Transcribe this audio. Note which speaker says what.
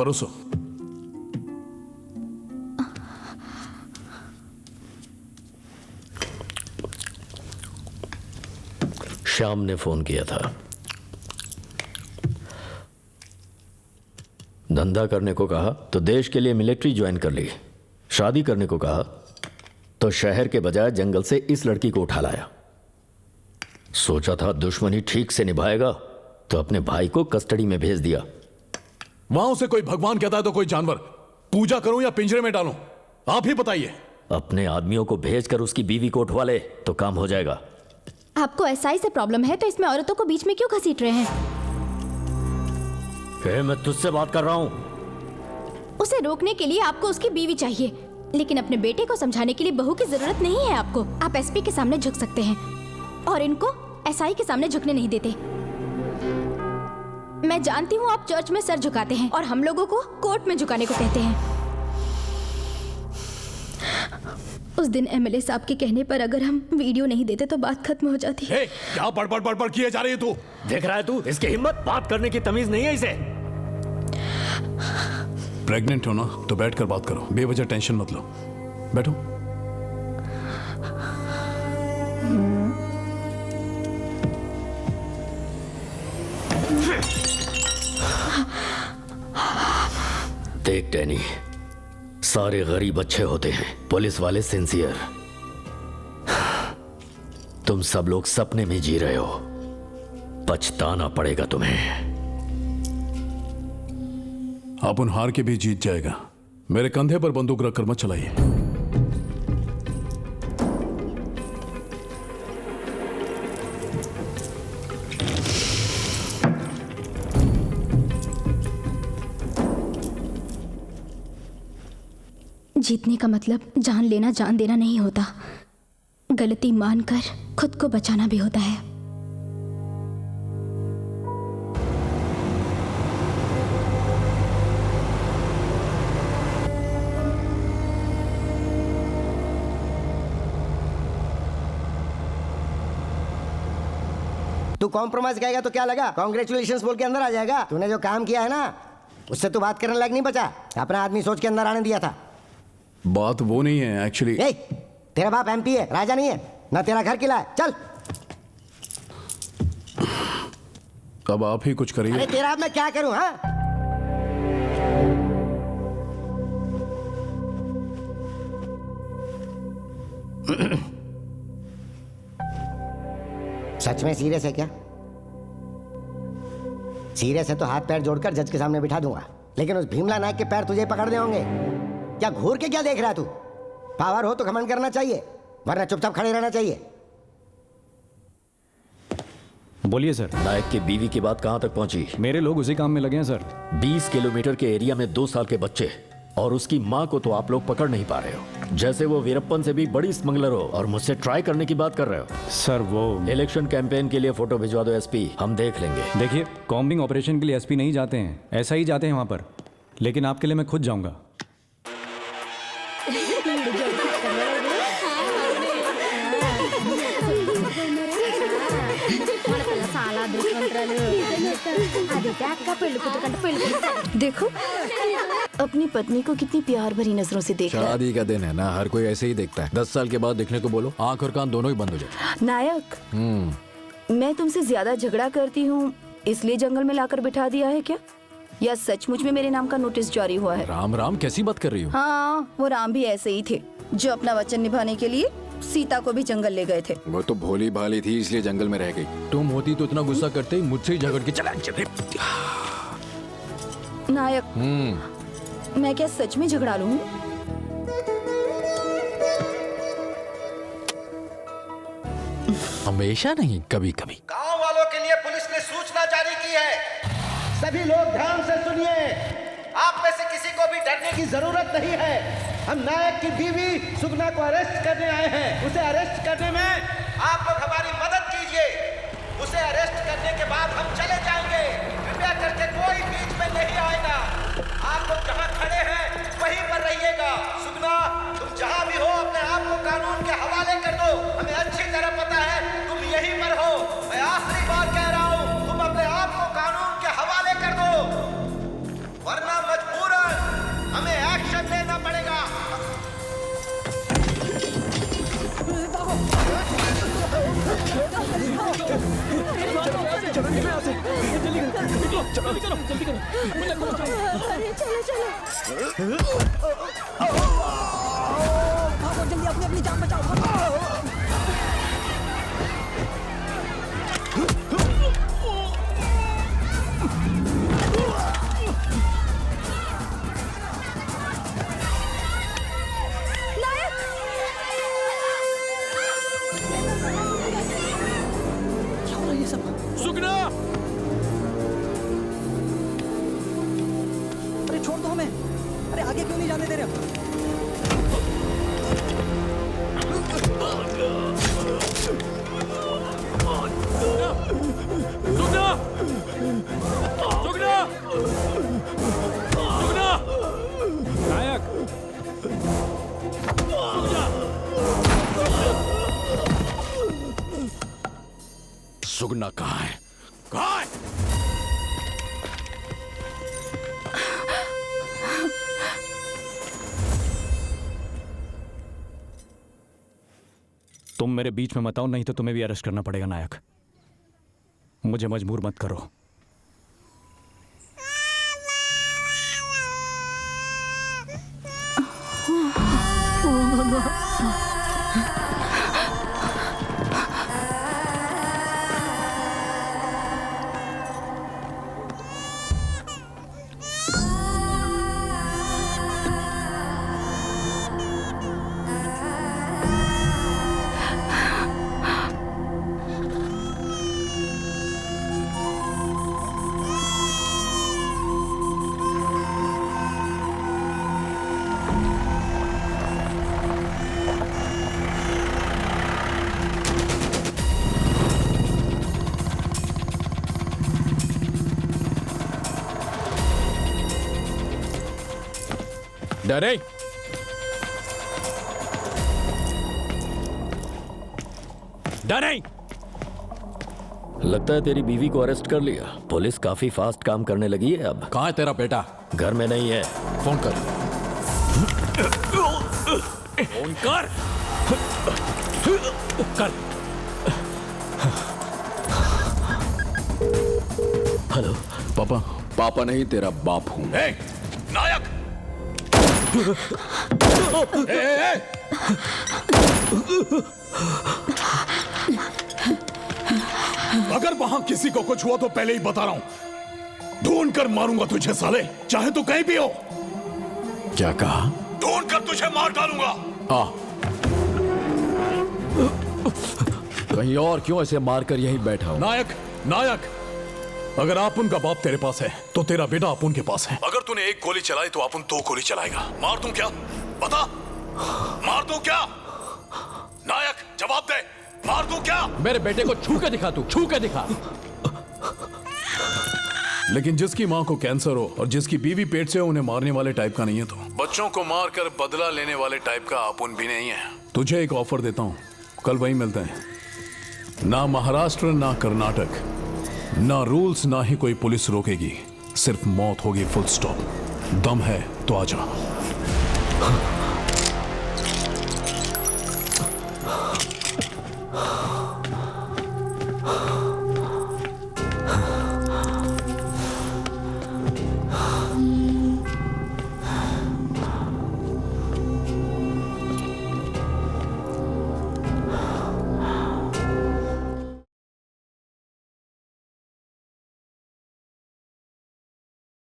Speaker 1: भरोसा।
Speaker 2: श्याम ने फोन किया था। धंधा करने को कहा तो देश के लिए मिलिट्री ज्वाइन कर ली। शादी करने को कहा तो शहर के बजाय जंगल से इस लड़की को उठा लाया। सोचा था दुश्मनी ठीक से निभाएगा तो अपने भाई को कस्टडी में भेज दिया।
Speaker 1: वहां उसे कोई भगवान कहता है तो कोई जानवर। पूजा करूं या पिंजरे में डालूं, आप ही बताइए।
Speaker 2: अपने आदमियों को भेजकर उसकी बीवी को उठवा ले तो काम हो जाएगा।
Speaker 3: आपको एसआई से प्रॉब्लम है तो इसमें औरतों को बीच में क्यों घसीट रहे हैं?
Speaker 2: मैं तुझसे बात कर रहा हूं।
Speaker 3: उसे रोकने के लिए आपको उसकी बीवी चाहिए, लेकिन अपने बेटे को समझाने के लिए बहू की जरूरत नहीं है आपको। आप एसपी के सामने झुक सकते हैं और इनको एसआई के सामने झुकने नहीं देते। मैं जानती हूँ आप चर्च में सर झुकाते हैं और हम लोगों को कोर्ट में झुकाने को कहते हैं। उस दिन एमएलए साहब के कहने पर अगर हम वीडियो नहीं देते तो बात खत्म हो जाती।
Speaker 1: क्या बड़बड़ किए जा रही है तू?
Speaker 2: देख रहा है तू, इसकी हिम्मत, बात करने की तमीज नहीं है इसे।
Speaker 1: प्रेग्नेंट हो ना तो बैठकर बात करो, बेवजह टेंशन मत लो। बैठो।
Speaker 2: देख डैनी, सारे गरीब अच्छे होते हैं, पुलिस वाले सिंसियर। तुम सब लोग सपने में जी रहे हो, पछताना पड़ेगा तुम्हें।
Speaker 1: अपन हार के भी जीत जाएगा। मेरे कंधे पर बंदूक रखकर मत चलाइए।
Speaker 3: जीतने का मतलब जान लेना जान देना नहीं होता, गलती मानकर खुद को बचाना भी होता है।
Speaker 4: तू कॉम्प्रोमाइज कहेगा तो क्या लगा, कांग्रेचुलेशंस बोल के अंदर आ जाएगा। तूने जो काम किया है ना उससे तू बात करने लायक नहीं बचा। अपना आदमी सोच के अंदर आने दिया था।
Speaker 1: बात वो नहीं है एक्चुअली।
Speaker 4: तेरा बाप एमपी है, राजा नहीं है ना, तेरा घर किला है। चल
Speaker 1: अब आप ही कुछ करिए।
Speaker 4: अरे तेरा अब मैं क्या करूं? हाँ, सच में सीरियस है क्या? सीरियस है तो हाथ पैर जोड़कर जज के सामने बिठा दूंगा, लेकिन उस भीमला नायक के पैर तुझे पकड़ने होंगे। क्या घूर के क्या देख रहा है तू? पावर हो तो घमंड करना चाहिए, वरना चुपचाप खड़े रहना चाहिए।
Speaker 5: बोलिए सर।
Speaker 2: नायक की बीवी की बात कहां तक पहुंची?
Speaker 5: मेरे लोग उसी काम में लगे हैं सर।
Speaker 2: 20 किलोमीटर के एरिया में 2 साल के बच्चे और उसकी मां को तो आप लोग पकड़ नहीं पा रहे हो, जैसे वो वीरप्पन से भी बड़ी स्मगलर हो और मुझसे ट्राई करने की बात कर रहे हो।
Speaker 5: सर वो
Speaker 2: इलेक्शन कैंपेन के लिए फोटो भिजवा दो एसपी, हम देख लेंगे।
Speaker 5: देखिए, कॉम्बिंग ऑपरेशन के लिए एसपी नहीं जाते हैं, ऐसा ही जाते हैं वहां पर, लेकिन आपके लिए मैं खुद जाऊंगा।
Speaker 6: देखो अपनी पत्नी को कितनी प्यार भरी नजरों से देख रहा है।
Speaker 7: शादी का दिन है ना, हर कोई ऐसे ही देखता है। 10 साल के बाद देखने को बोलो, आंख और कान दोनों ही बंद हो जाए।
Speaker 6: नायक, मैं तुमसे ज्यादा झगड़ा करती हूँ इसलिए जंगल में लाकर बिठा दिया है क्या, या सचमुच में मेरे नाम का नोटिस जारी हुआ है?
Speaker 7: राम राम कैसी बात कर रही हो?
Speaker 6: हाँ, वो राम भी ऐसे ही थे जो अपना वचन निभाने के लिए सीता को भी जंगल ले गए थे।
Speaker 7: वो तो भोली भाली थी इसलिए जंगल में रह गई। तुम होती तो इतना गुस्सा करते ही मुझसे ही झगड़ के चला चले।
Speaker 6: नायक, मैं क्या सच में झगड़ा लूं?
Speaker 7: हमेशा नहीं, कभी कभी।
Speaker 4: गांव वालों के लिए पुलिस ने सूचना जारी की है, सभी लोग ध्यान से सुनिए। आप में से किसी को भी डरने की जरूरत नहीं है। हम नायक की बीवी सुगना को अरेस्ट करने आए हैं। उसे अरेस्ट करने में आप लोग हमारी मदद कीजिए। उसे अरेस्ट करने के बाद हम चले जाएंगे। कृपया करके कोई बीच में नहीं आएगा। आप लोग जहां खड़े हैं वहीं पर रहिएगा। सुगना, तुम जहां भी हो अपने आप को कानून के हवाले कर दो। हमें अच्छी तरह पता है तुम यहीं पर हो। मैं आखिरी बार कह रहा हूं, तुम अपने आप को कानून के हवाले कर दो, वरना मजबूर
Speaker 3: अरे चलो चलो।
Speaker 8: भागो जल्दी, अपनी अपनी जान बचाओ, भागो। क्या हो रहा है ये सब?
Speaker 1: सुगना!
Speaker 8: अरे छोड़ दो हमें। अरे आगे क्यों नहीं जाने दे रहे हो?
Speaker 1: सुगना! सुगना! सुगना!
Speaker 5: नायक,
Speaker 1: सुगना कहाँ है? कहाँ है?
Speaker 5: तुम मेरे बीच में मत आओ, नहीं तो तुम्हें भी अरेस्ट करना पड़ेगा नायक। मुझे मजबूर मत करो।
Speaker 7: डरे
Speaker 1: डरे!
Speaker 2: लगता है तेरी बीवी को अरेस्ट कर लिया। पुलिस काफी फास्ट काम करने लगी है अब।
Speaker 7: कहाँ है तेरा बेटा?
Speaker 2: घर में नहीं है।
Speaker 7: फोन कर।
Speaker 1: फोन कर! कर!
Speaker 2: हेलो
Speaker 7: पापा? पापा नहीं, तेरा बाप हूँ।
Speaker 1: ए, नायक! ए, ए, ए! अगर वहां किसी को कुछ हुआ तो पहले ही बता रहा हूं, ढूंढ कर मारूंगा तुझे साले, चाहे तो कहीं भी हो।
Speaker 7: क्या कहा?
Speaker 1: ढूंढ कर तुझे मार डालूंगा।
Speaker 7: आ कहीं और क्यों ऐसे मारकर यहीं बैठा हूं?
Speaker 1: नायक, नायक, अगर आपुन का बाप तेरे पास है तो तेरा बेटा आपुन के पास है। अगर तूने एक गोली चलाई तो आपुन 2 गोली चलाएगा। मार दूं क्या? बता, मार दूं क्या? नायक जवाब दे, मार दूं क्या?
Speaker 7: मेरे बेटे को छू के दिखा, तू छू के दिखा।
Speaker 1: लेकिन जिसकी माँ को कैंसर हो और जिसकी बीवी पेट से हो, उन्हें मारने वाले टाइप का नहीं है। तो बच्चों को मारकर बदला लेने वाले टाइप का आपुन भी नहीं है। तुझे एक ऑफर देता हूं, कल वहीं मिलते हैं। ना महाराष्ट्र, ना कर्नाटक, ना रूल्स, ना ही कोई पुलिस रोकेगी। सिर्फ मौत होगी, फुल स्टॉप। दम है तो आजा।